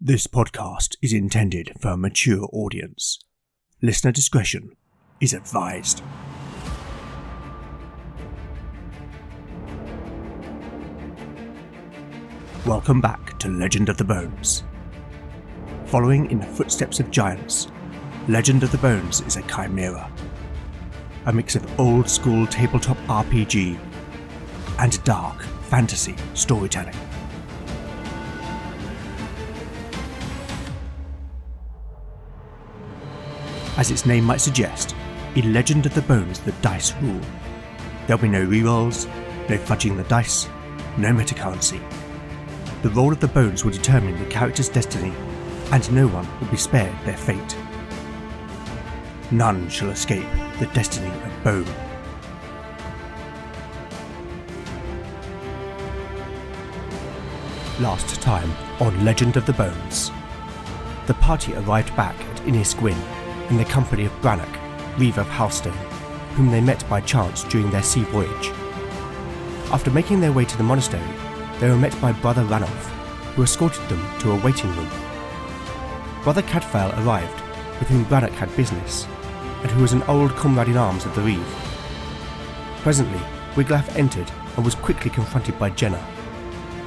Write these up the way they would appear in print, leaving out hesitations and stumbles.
This podcast is intended for a mature audience. Listener discretion is advised. Welcome back to Legend of the Bones. Following in the footsteps of giants, Legend of the Bones is a chimera. A mix of old-school tabletop RPG and dark fantasy storytelling. As its name might suggest, in Legend of the Bones the dice rule. There'll be no rerolls, no fudging the dice, no metacurrency. The roll of the bones will determine the character's destiny, and no one will be spared their fate. None shall escape the destiny of Bone. Last time on Legend of the Bones, the party arrived back at Innis Gwyn in the company of Brannock, Reeve of Halstone, whom they met by chance during their sea voyage. After making their way to the monastery, they were met by Brother Ranulph, who escorted them to a waiting room. Brother Cadfael arrived, with whom Brannock had business, and who was an old comrade-in-arms of the Reeve. Presently, Wiglaf entered and was quickly confronted by Jenna.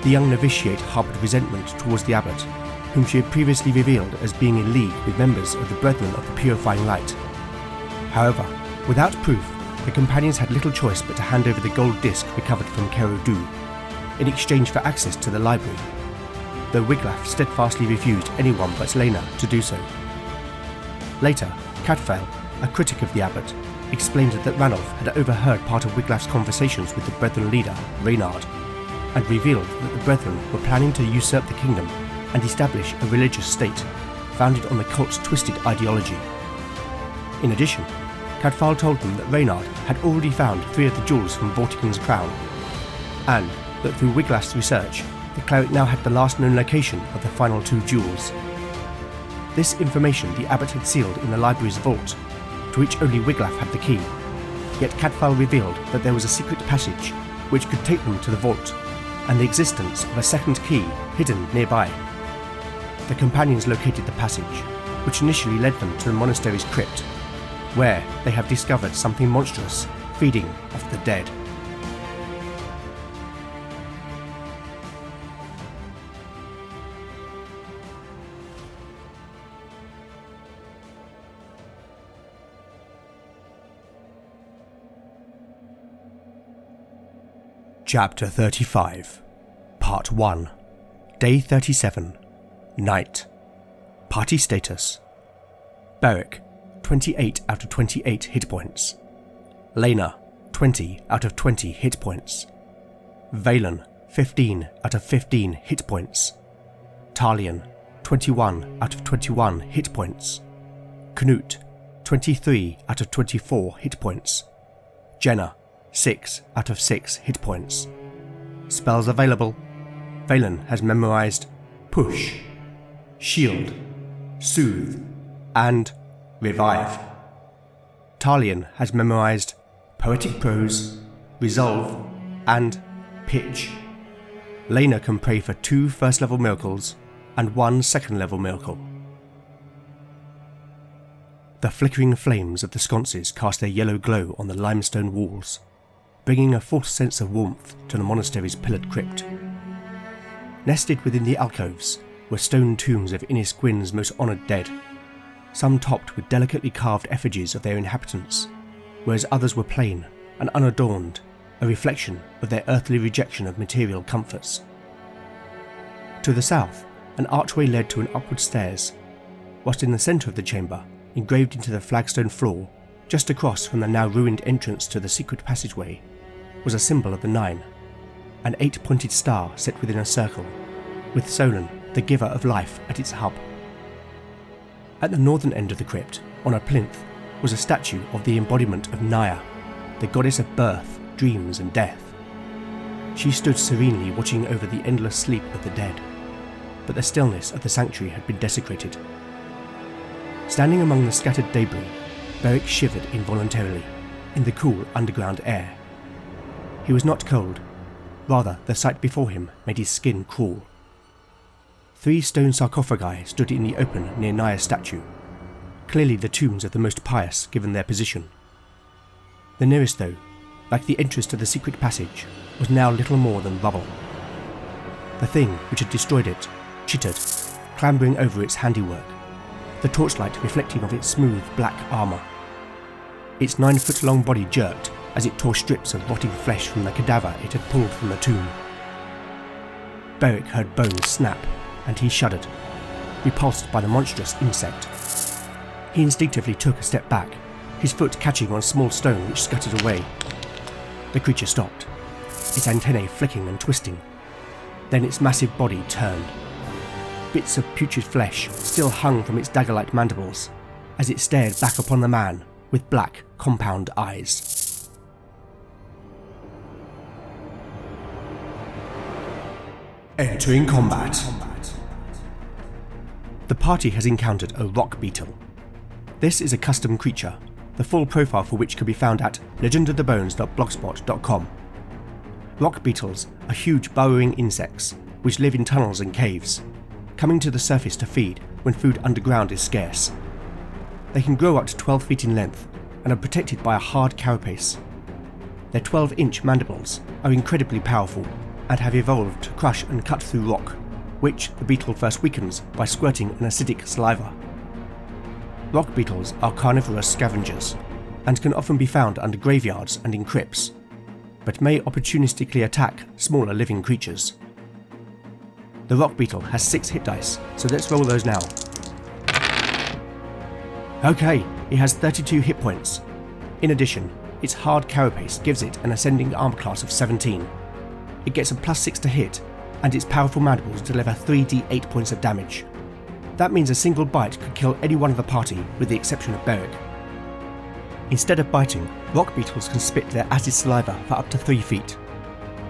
The young novitiate harboured resentment towards the abbot, whom she had previously revealed as being in league with members of the Brethren of the Purifying Light. However, without proof, the companions had little choice but to hand over the gold disc recovered from Kerodu, in exchange for access to the library, though Wiglaf steadfastly refused anyone but Lena to do so. Later, Cadfael, a critic of the abbot, explained that Ranulph had overheard part of Wiglaf's conversations with the Brethren leader, Reynard, and revealed that the Brethren were planning to usurp the kingdom and establish a religious state founded on the cult's twisted ideology. In addition, Cadfael told them that Reynard had already found 3 of the jewels from Vortigern's crown, and that through Wiglaf's research, the cleric now had the last known location of the final 2 jewels. This information the abbot had sealed in the library's vault, to which only Wiglaf had the key, yet Cadfael revealed that there was a secret passage which could take them to the vault, and the existence of a second key hidden nearby. The companions located the passage, which initially led them to the monastery's crypt, where they have discovered something monstrous feeding off the dead. Chapter 35, Part 1, Day 37, Night. Party status: Beric, 28 out of 28 hit points. Lena, 20 out of 20 hit points. Valen, 15 out of 15 hit points. Talion, 21 out of 21 hit points. Knut, 23 out of 24 hit points. Jenna, 6 out of 6 hit points. Spells available: Valen has memorized Push, Shield, Soothe, and Revive. Talion has memorized Poetic Prose, Resolve, and Pitch. Lena can pray for 2 first-level miracles and 1 second-level miracle. The flickering flames of the sconces cast their yellow glow on the limestone walls, bringing a false sense of warmth to the monastery's pillared crypt. Nested within the alcoves were stone tombs of Innis Gwyn's most honoured dead, some topped with delicately carved effigies of their inhabitants, whereas others were plain and unadorned, a reflection of their earthly rejection of material comforts. To the south, an archway led to an upward stairs, whilst in the centre of the chamber, engraved into the flagstone floor, just across from the now ruined entrance to the secret passageway, was a symbol of the 9, an 8-pointed star set within a circle, with Solon, the giver of life, at its hub. At the northern end of the crypt, on a plinth, was a statue of the embodiment of Noir, the goddess of birth, dreams and death. She stood serenely watching over the endless sleep of the dead, but the stillness of the sanctuary had been desecrated. Standing among the scattered debris, Beric shivered involuntarily in the cool underground air. He was not cold, rather the sight before him made his skin crawl. 3 stone sarcophagi stood in the open near Noir's statue, clearly the tombs of the most pious given their position. The nearest, though, like the entrance to the secret passage, was now little more than rubble. The thing which had destroyed it chittered, clambering over its handiwork, the torchlight reflecting off its smooth black armour. Its 9-foot-long body jerked as it tore strips of rotting flesh from the cadaver it had pulled from the tomb. Beric heard bones snap, and he shuddered, repulsed by the monstrous insect. He instinctively took a step back, his foot catching on a small stone which scuttered away. The creature stopped, its antennae flicking and twisting. Then its massive body turned. Bits of putrid flesh still hung from its dagger-like mandibles as it stared back upon the man with black, compound eyes. Entering combat. The party has encountered a rock beetle. This is a custom creature, the full profile for which can be found at legendofthebones.blogspot.com. Rock beetles are huge burrowing insects which live in tunnels and caves, coming to the surface to feed when food underground is scarce. They can grow up to 12 feet in length and are protected by a hard carapace. Their 12-inch mandibles are incredibly powerful and have evolved to crush and cut through rock, which the beetle first weakens by squirting an acidic saliva. Rock beetles are carnivorous scavengers and can often be found under graveyards and in crypts, but may opportunistically attack smaller living creatures. The rock beetle has 6 hit dice, so let's roll those now. Okay, it has 32 hit points. In addition, its hard carapace gives it an ascending armor class of 17. It gets a +6 to hit, and its powerful mandibles deliver 3d8 points of damage. That means a single bite could kill any one of the party, with the exception of Beric. Instead of biting, rock beetles can spit their acid saliva for up to 3 feet.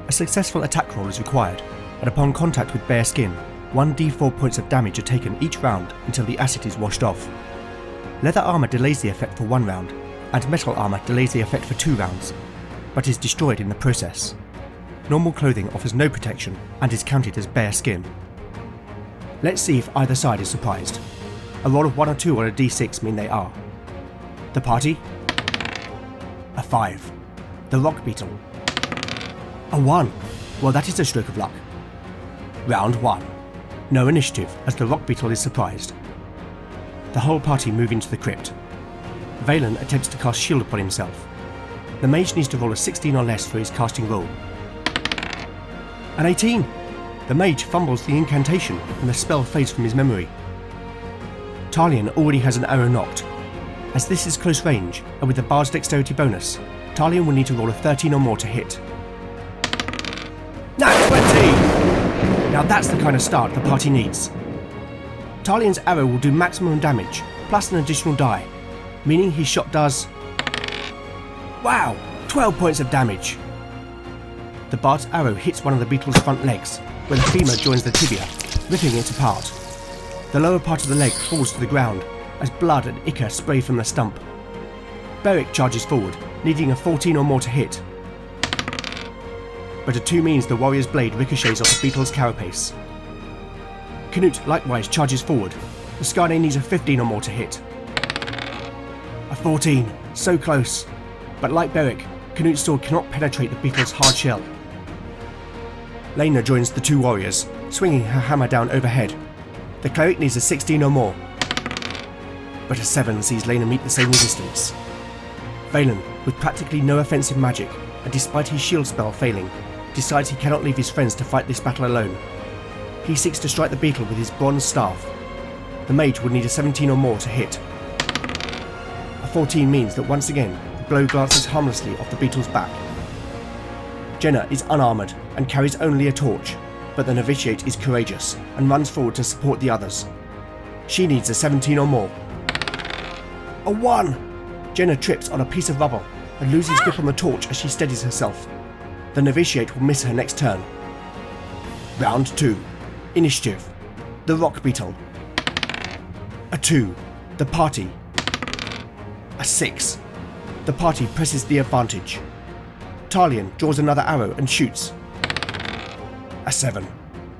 A successful attack roll is required, and upon contact with bare skin, 1d4 points of damage are taken each round until the acid is washed off. Leather armor delays the effect for 1 round, and metal armor delays the effect for 2 rounds, but is destroyed in the process. Normal clothing offers no protection and is counted as bare skin. Let's see if either side is surprised. A roll of 1 or 2 on a d6 mean they are. The party? A 5. The rock beetle? A 1. Well, that is a stroke of luck. Round 1. No initiative as the rock beetle is surprised. The whole party move into the crypt. Valen attempts to cast shield upon himself. The mage needs to roll a 16 or less for his casting roll. An 18! The mage fumbles the incantation and the spell fades from his memory. Talion already has an arrow nocked. As this is close range, and with the bard's dexterity bonus, Talion will need to roll a 13 or more to hit. Nat 20! Now that's the kind of start the party needs. Talion's arrow will do maximum damage, plus an additional die, meaning his shot does... Wow! 12 points of damage! The bard's arrow hits one of the beetle's front legs, where the femur joins the tibia, ripping it apart. The lower part of the leg falls to the ground, as blood and ichor spray from the stump. Beric charges forward, needing a 14 or more to hit. But a 2 means the warrior's blade ricochets off the beetle's carapace. Canute likewise charges forward. The Skarne needs a 15 or more to hit. A 14, so close. But like Beric, Canute's sword cannot penetrate the beetle's hard shell. Lena joins the 2 warriors, swinging her hammer down overhead. The cleric needs a 16 or more. But a 7 sees Lena meet the same resistance. Valen, with practically no offensive magic, and despite his shield spell failing, decides he cannot leave his friends to fight this battle alone. He seeks to strike the beetle with his bronze staff. The mage would need a 17 or more to hit. A 14 means that once again, the blow glances harmlessly off the beetle's back. Jenna is unarmoured and carries only a torch, but the novitiate is courageous and runs forward to support the others. She needs a 17 or more. A 1! Jenna trips on a piece of rubble and loses grip on the torch as she steadies herself. The novitiate will miss her next turn. Round 2. Initiative. The rock beetle. A 2. The party. A 6. The party presses the advantage. Talion draws another arrow and shoots. A 7.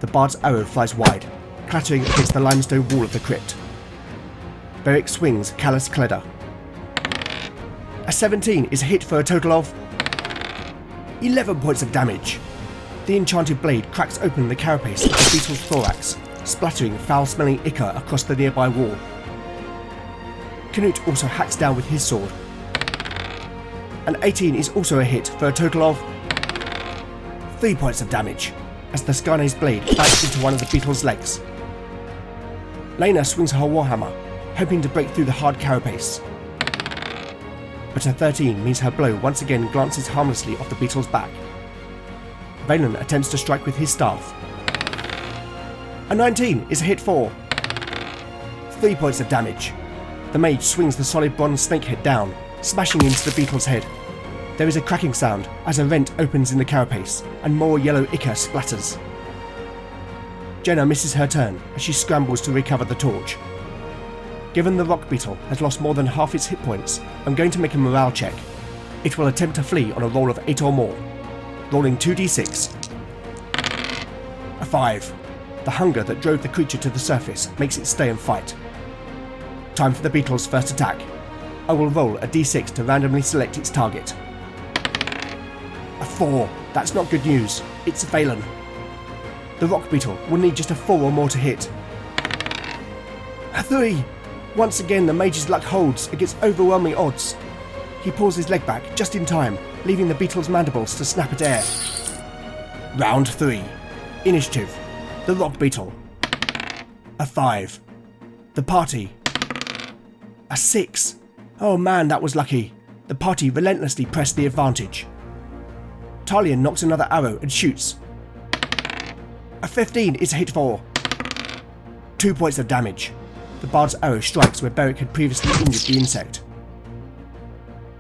The bard's arrow flies wide, clattering against the limestone wall of the crypt. Beric swings Callous Cledder. A 17 is a hit for a total of 11 points of damage. The enchanted blade cracks open the carapace of the beetle's thorax, splattering foul-smelling ichor across the nearby wall. Canute also hacks down with his sword. An 18 is also a hit for a total of 3 points of damage, as the Skarne's blade bites into one of the beetle's legs. Lena swings her warhammer, hoping to break through the hard carapace. But a 13 means her blow once again glances harmlessly off the beetle's back. Valen attempts to strike with his staff. A 19 is a hit for 3 points of damage. The mage swings the solid bronze snakehead down, smashing into the beetle's head. There is a cracking sound as a rent opens in the carapace and more yellow ichor splatters. Jenna misses her turn as she scrambles to recover the torch. Given the rock beetle has lost more than half its hit points, I'm going to make a morale check. It will attempt to flee on a roll of 8 or more. Rolling 2d6. A 5. The hunger that drove the creature to the surface makes it stay and fight. Time for the beetle's first attack. I will roll a d6 to randomly select its target. A 4. That's not good news. It's Valen. The rock beetle will need just a 4 or more to hit. A 3. Once again the mage's luck holds against overwhelming odds. He pulls his leg back just in time, leaving the beetle's mandibles to snap at air. Round 3. Initiative. The rock beetle. A 5. The party. A 6. Oh man, that was lucky. The party relentlessly pressed the advantage. Talion knocks another arrow and shoots. A 15 is a hit for 2 points of damage. The bard's arrow strikes where Beric had previously injured the insect.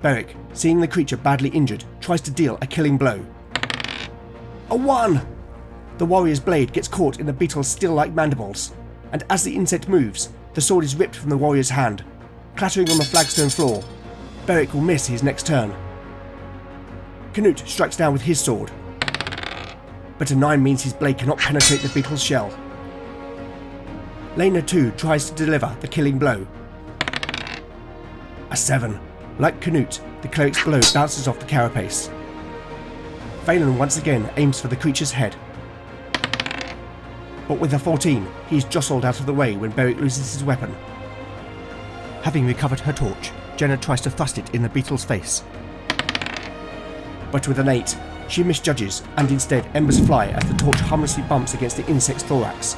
Beric, seeing the creature badly injured, tries to deal a killing blow. A 1! The warrior's blade gets caught in the beetle's steel-like mandibles, and as the insect moves, the sword is ripped from the warrior's hand. Clattering on the flagstone floor, Beric will miss his next turn. Canute strikes down with his sword, but a 9 means his blade cannot penetrate the beetle's shell. Lena too tries to deliver the killing blow. A 7. Like Canute, the cleric's blow bounces off the carapace. Valen once again aims for the creature's head. But with a 14, he is jostled out of the way when Beric loses his weapon. Having recovered her torch, Jenna tries to thrust it in the beetle's face. But with an 8, she misjudges and instead embers fly as the torch harmlessly bumps against the insect's thorax.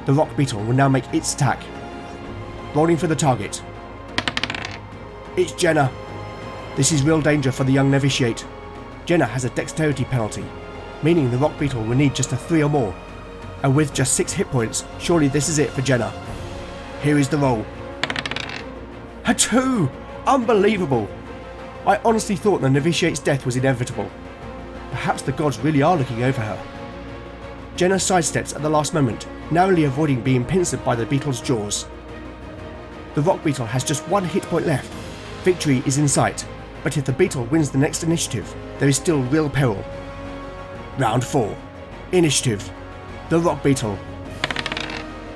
The rock beetle will now make its attack. Rolling for the target. It's Jenna. This is real danger for the young novitiate. Jenna has a dexterity penalty, meaning the rock beetle will need just a 3 or more. And with just 6 hit points, surely this is it for Jenna. Here is the roll. A 2! Unbelievable! I honestly thought the novitiate's death was inevitable. Perhaps the gods really are looking over her. Jenna sidesteps at the last moment, narrowly avoiding being pincered by the beetle's jaws. The rock beetle has just 1 hit point left. Victory is in sight, but if the beetle wins the next initiative, there is still real peril. Round 4. Initiative. The rock beetle.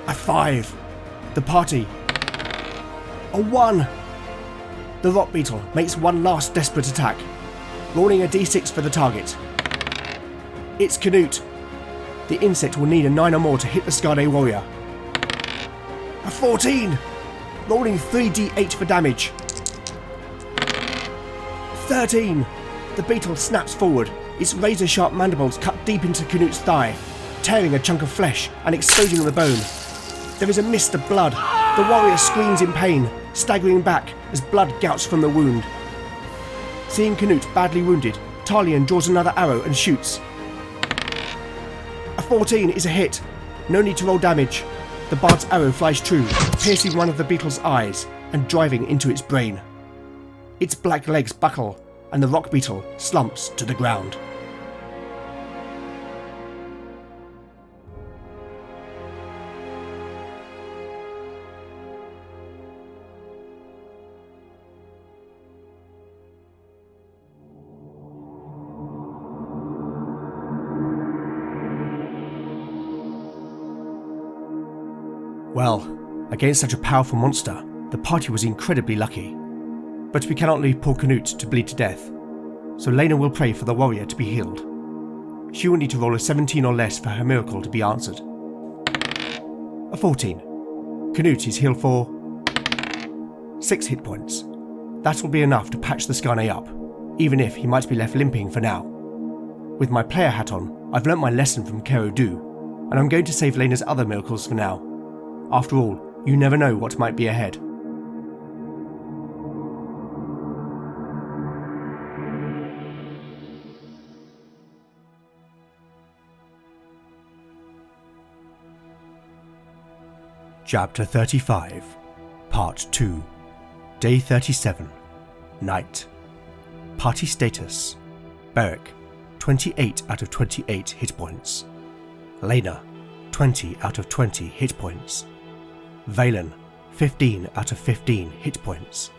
A 5. The party. A 1. The rock beetle makes one last desperate attack, rolling a d6 for the target. It's Canute. The insect will need a 9 or more to hit the Skarne warrior. A 14! Rolling 3d8 for damage. 13! The beetle snaps forward, its razor-sharp mandibles cut deep into Canute's thigh, tearing a chunk of flesh and exposing the bone. There is a mist of blood. The warrior screams in pain, staggering back as blood gouts from the wound. Seeing Canute badly wounded, Talion draws another arrow and shoots. A 14 is a hit. No need to roll damage. The bard's arrow flies true, piercing one of the beetle's eyes and driving into its brain. Its black legs buckle, and the rock beetle slumps to the ground. Well, against such a powerful monster, the party was incredibly lucky. But we cannot leave poor Canute to bleed to death, so Lena will pray for the warrior to be healed. She will need to roll a 17 or less for her miracle to be answered. A 14. Canute is healed for 6 hit points. That will be enough to patch the Skarne up, even if he might be left limping for now. With my player hat on, I've learnt my lesson from Kero Du, and I'm going to save Lena's other miracles for now. After all, you never know what might be ahead. Chapter 35, Part 2, Day 37, Night. Party status: Beric, 28 out of 28 hit points. Lena, 20 out of 20 hit points. Valen, 15 out of 15 hit points.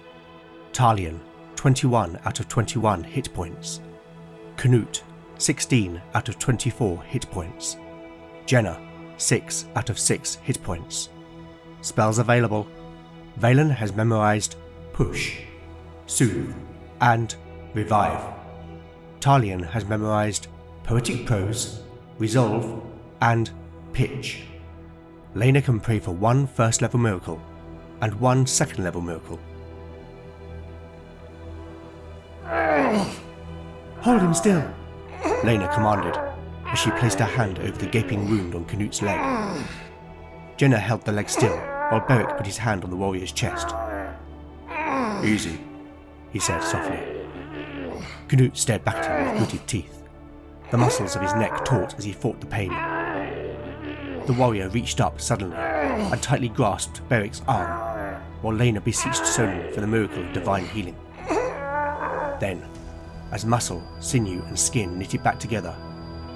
Talion, 21 out of 21 hit points. Canute, 16 out of 24 hit points. Jenna, 6 out of 6 hit points. Spells available: Valen has memorized Push, Soothe, and Revive. Talion has memorized Poetic Prose, Resolve, and Pitch. Lena can pray for 1 first level miracle and 1 second level miracle. Hold him still, Lena commanded as she placed her hand over the gaping wound on Canute's leg. Jenna held the leg still while Beric put his hand on the warrior's chest. Easy, he said softly. Canute stared back at him with gritted teeth. The muscles of his neck taut as he fought the pain. The warrior reached up suddenly and tightly grasped Beric's arm, while Lena beseeched Solon for the miracle of divine healing. Then, as muscle, sinew and skin knitted back together,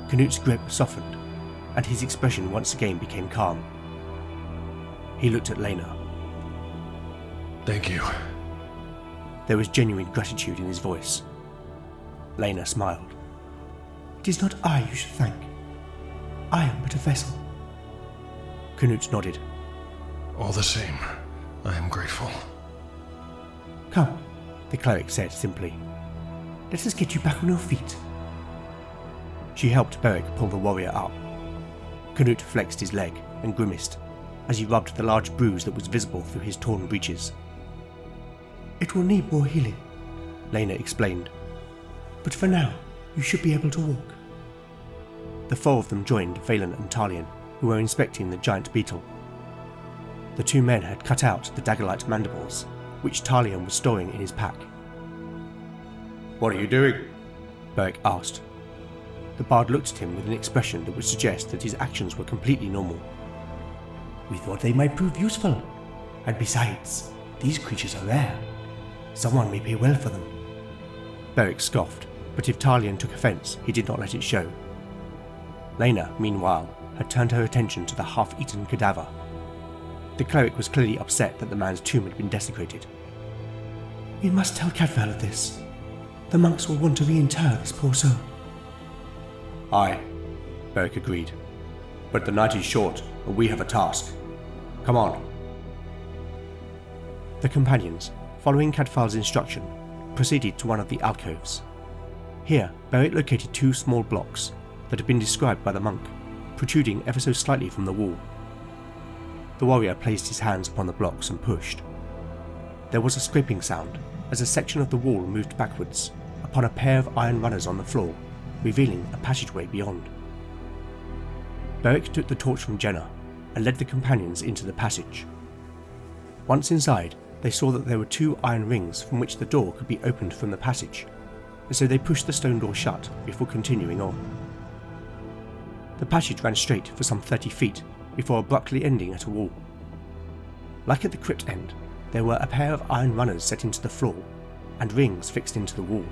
Canute's grip softened, and his expression once again became calm. He looked at Lena. Thank you. There was genuine gratitude in his voice. Lena smiled. It is not I you should thank. I am but a vessel. Canute nodded. All the same, I am grateful. Come, the cleric said simply. Let us get you back on your feet. She helped Beric pull the warrior up. Canute flexed his leg and grimaced as he rubbed the large bruise that was visible through his torn breeches. It will need more healing, Lena explained. But for now, you should be able to walk. The 4 of them joined Valen and Talion, who were inspecting the giant beetle. The 2 men had cut out the dagger-like mandibles, which Talion was storing in his pack. What are you doing? Beric asked. The bard looked at him with an expression that would suggest that his actions were completely normal. We thought they might prove useful. And besides, these creatures are rare. Someone may pay well for them. Beric scoffed, but if Talion took offence, he did not let it show. Lena, meanwhile, had turned her attention to the half-eaten cadaver. The cleric was clearly upset that the man's tomb had been desecrated. We must tell Cadfael of this. The monks will want to reinter this poor soul. Aye, Beric agreed. But the night is short, and we have a task. Come on. The companions, following Cadfael's instruction, proceeded to one of the alcoves. Here, Beric located 2 small blocks that had been described by the monk, protruding ever so slightly from the wall. The warrior placed his hands upon the blocks and pushed. There was a scraping sound as a section of the wall moved backwards upon a pair of iron runners on the floor, revealing a passageway beyond. Beric took the torch from Jenna and led the companions into the passage. Once inside, they saw that there were 2 iron rings from which the door could be opened from the passage, and so they pushed the stone door shut before continuing on. The passage ran straight for some 30 feet before abruptly ending at a wall. Like at the crypt end, there were a pair of iron runners set into the floor and rings fixed into the wall.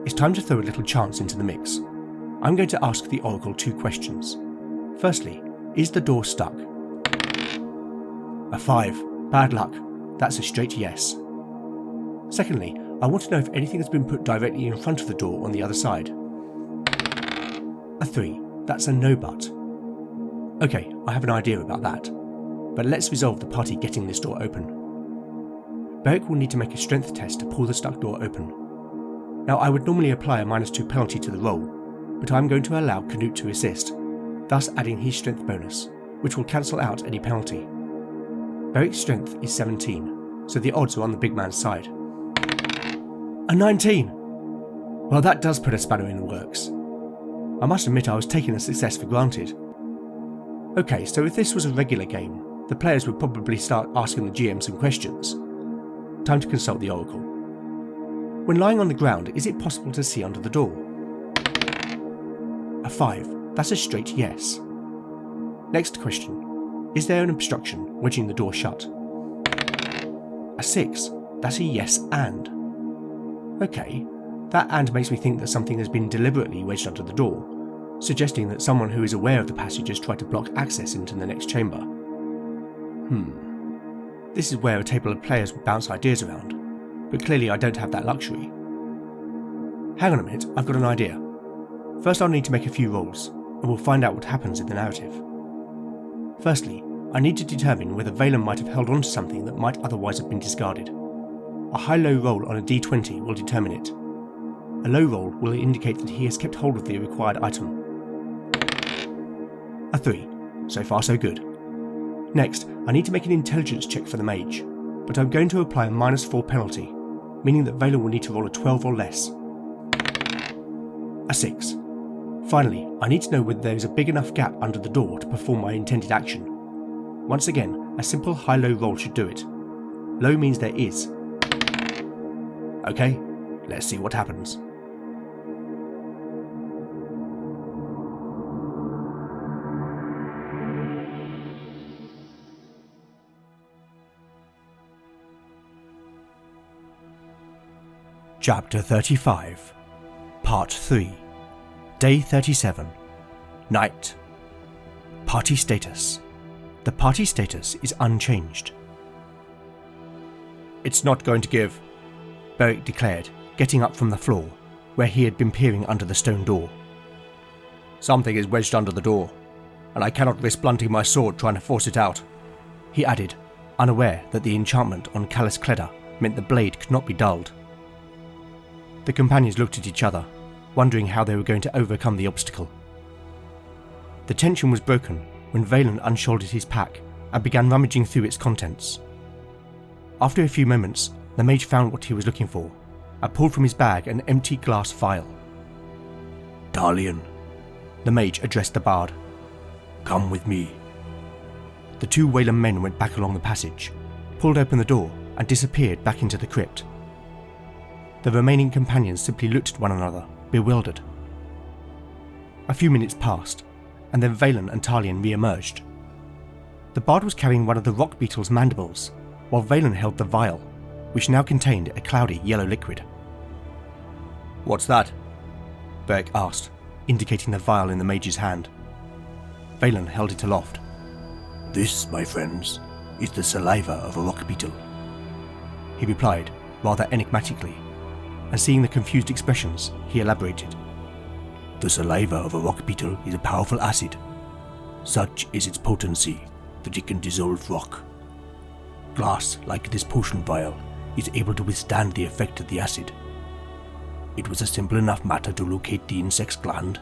It's time to throw a little chance into the mix. I'm going to ask the Oracle 2 questions. Firstly, is the door stuck? A 5. Bad luck. That's a straight yes. Secondly, I want to know if anything has been put directly in front of the door on the other side. A 3. That's a no but. Okay, I have an idea about that. But let's resolve the party getting this door open. Beric will need to make a strength test to pull the stuck door open. Now I would normally apply a -2 penalty to the roll, but I'm going to allow Canute to assist, thus adding his strength bonus, which will cancel out any penalty. Beric's strength is 17, so the odds are on the big man's side. A 19! Well, that does put a spanner in the works. I must admit I was taking the success for granted. Okay, so if this was a regular game, the players would probably start asking the GM some questions. Time to consult the Oracle. When lying on the ground, is it possible to see under the door? A 5. That's a straight yes. Next question. Is there an obstruction wedging the door shut? A 6. That's a yes and. Okay, that and makes me think that something has been deliberately wedged under the door, suggesting that someone who is aware of the passage has tried to block access into the next chamber. This is where a table of players would bounce ideas around, but clearly I don't have that luxury. Hang on a minute, I've got an idea. First I'll need to make a few rolls, and we'll find out what happens in the narrative. Firstly, I need to determine whether Valen might have held on to something that might otherwise have been discarded. A high-low roll on a d20 will determine it. A low roll will indicate that he has kept hold of the required item. A 3. So far so good. Next, I need to make an intelligence check for the mage, but I'm going to apply a -4 penalty, meaning that Valen will need to roll a 12 or less. A 6. Finally, I need to know whether there is a big enough gap under the door to perform my intended action. Once again, a simple high-low roll should do it. Low means there is. Okay, let's see what happens. Chapter 35, Part 3, Day 37, Night. Party status. The party status is unchanged. It's not going to give, Beric declared, getting up from the floor, where he had been peering under the stone door. Something is wedged under the door, and I cannot risk blunting my sword trying to force it out, he added, unaware that the enchantment on Callous Cledder meant the blade could not be dulled. The companions looked at each other, wondering how they were going to overcome the obstacle. The tension was broken when Valen unshouldered his pack and began rummaging through its contents. After a few moments, the mage found what he was looking for and pulled from his bag an empty glass vial. Talion, the mage addressed the bard. Come with me. The 2 Wayland men went back along the passage, pulled open the door and disappeared back into the crypt. The remaining companions simply looked at one another, bewildered. A few minutes passed, and then Valen and Talion re-emerged. The bard was carrying one of the rock beetle's mandibles, while Valen held the vial, which now contained a cloudy yellow liquid. What's that? Beric asked, indicating the vial in the mage's hand. Valen held it aloft. This, my friends, is the saliva of a rock beetle, he replied, rather enigmatically, and seeing the confused expressions, he elaborated. The saliva of a rock beetle is a powerful acid. Such is its potency that it can dissolve rock. Glass, like this potion vial, is able to withstand the effect of the acid. It was a simple enough matter to locate the insect's gland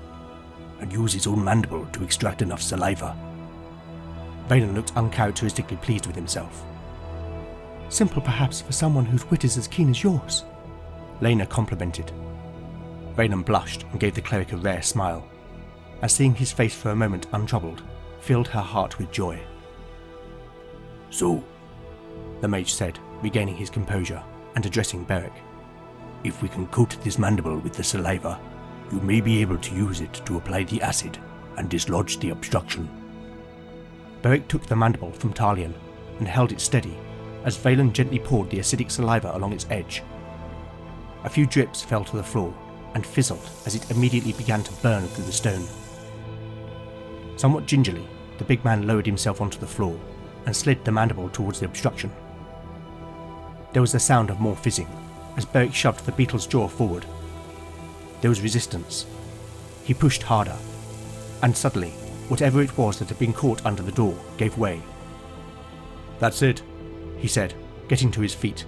and use its own mandible to extract enough saliva. Valen looked uncharacteristically pleased with himself. Simple perhaps for someone whose wit is as keen as yours, Lena complimented. Valen blushed and gave the cleric a rare smile, and seeing his face for a moment untroubled, filled her heart with joy. So, the mage said, regaining his composure and addressing Beric, if we can coat this mandible with the saliva, you may be able to use it to apply the acid and dislodge the obstruction. Beric took the mandible from Talion and held it steady as Valen gently poured the acidic saliva along its edge. A few drips fell to the floor and fizzled as it immediately began to burn through the stone. Somewhat gingerly, the big man lowered himself onto the floor and slid the mandible towards the obstruction. There was the sound of more fizzing, as Beric shoved the beetle's jaw forward. There was resistance. He pushed harder, and suddenly, whatever it was that had been caught under the door gave way. "That's it," he said, getting to his feet.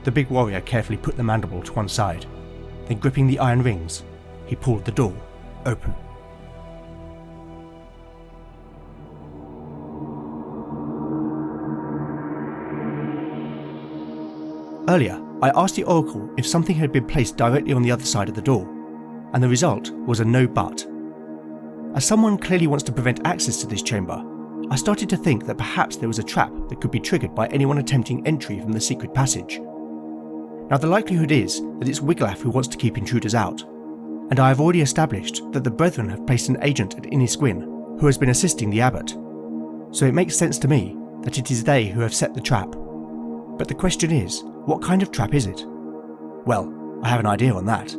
The big warrior carefully put the mandible to one side, then gripping the iron rings, he pulled the door open. Earlier, I asked the Oracle if something had been placed directly on the other side of the door, and the result was a no but. As someone clearly wants to prevent access to this chamber, I started to think that perhaps there was a trap that could be triggered by anyone attempting entry from the secret passage. Now the likelihood is that it's Wiglaf who wants to keep intruders out, and I have already established that the Brethren have placed an agent at Inisquin who has been assisting the Abbot, so it makes sense to me that it is they who have set the trap. But the question is, what kind of trap is it? Well, I have an idea on that.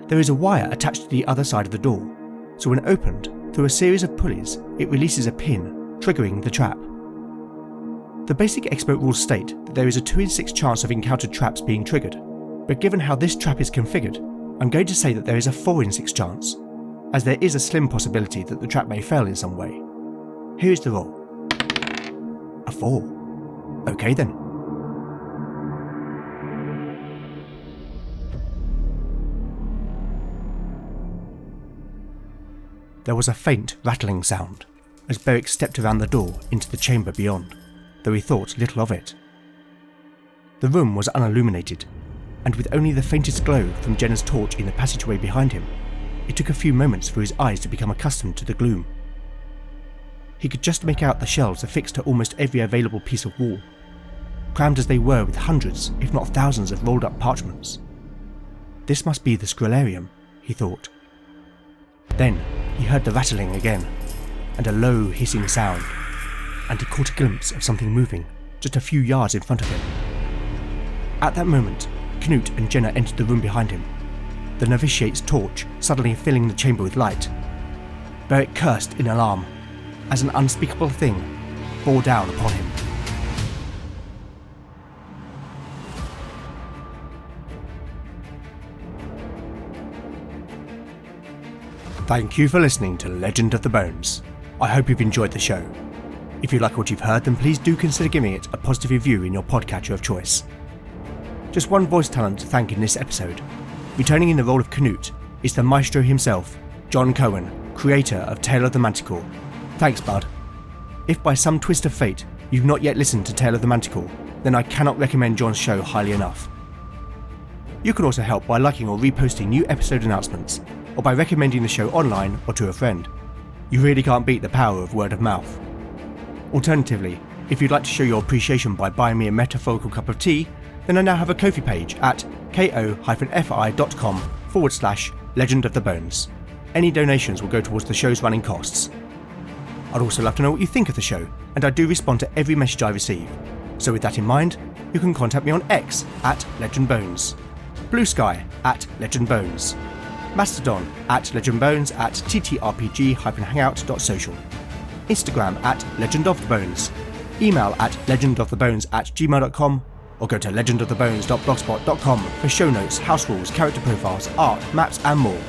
There is a wire attached to the other side of the door, so when opened, through a series of pulleys, it releases a pin, triggering the trap. The basic expert rules state that there is a 2 in 6 chance of encountered traps being triggered, but given how this trap is configured, I'm going to say that there is a 4 in 6 chance, as there is a slim possibility that the trap may fail in some way. Here is the roll. A 4. Okay then. There was a faint rattling sound as Beric stepped around the door into the chamber beyond, though he thought little of it. The room was unilluminated, and with only the faintest glow from Jenna's torch in the passageway behind him, it took a few moments for his eyes to become accustomed to the gloom. He could just make out the shelves affixed to almost every available piece of wall, crammed as they were with hundreds, if not thousands, of rolled up parchments. This must be the Scrollarium, he thought. Then he heard the rattling again, and a low hissing sound, and he caught a glimpse of something moving just a few yards in front of him. At that moment, Knut and Jenna entered the room behind him, the novitiate's torch suddenly filling the chamber with light. Beric cursed in alarm, as an unspeakable thing bore down upon him. Thank you for listening to Legend of the Bones. I hope you've enjoyed the show. If you like what you've heard, then please do consider giving it a positive review in your podcatcher of choice. Just one voice talent to thank in this episode. Returning in the role of Knut is the maestro himself, John Cohen, creator of Tale of the Manticore. Thanks, bud. If by some twist of fate you've not yet listened to Tale of the Manticore, then I cannot recommend John's show highly enough. You can also help by liking or reposting new episode announcements, or by recommending the show online or to a friend. You really can't beat the power of word of mouth. Alternatively, if you'd like to show your appreciation by buying me a metaphorical cup of tea, then I now have a Ko-fi page at ko-fi.com/Legend of the Bones. Any donations will go towards the show's running costs. I'd also love to know what you think of the show, and I do respond to every message I receive. So with that in mind, you can contact me on X at LegendBones, Blue Sky at LegendBones, Mastodon at LegendBones at ttrpg-hangout.social, Instagram at legendofthebones, email at legendofthebones@gmail.com, or go to legendofthebones.blogspot.com for show notes, house rules, character profiles, art, maps and more.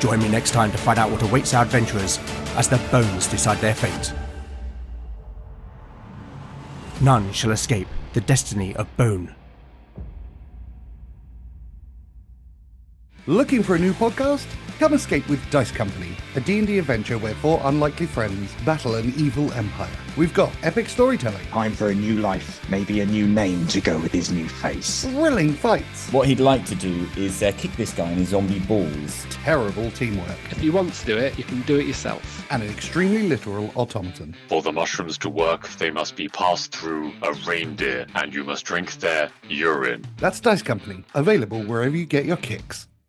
Join me next time to find out what awaits our adventurers as the bones decide their fate. None shall escape the destiny of Bone. Looking for a new podcast? Come escape with Dice Company, a D&D adventure where 4 unlikely friends battle an evil empire. We've got epic storytelling, Time for a new life, maybe a new name to go with his new face. thrilling fights, What he'd like to do is kick this guy in his zombie balls. terrible teamwork, If you want to do it, you can do it yourself. and an extremely literal automaton. For the mushrooms to work, they must be passed through a reindeer, and you must drink their urine. That's Dice Company, available wherever you get your kicks.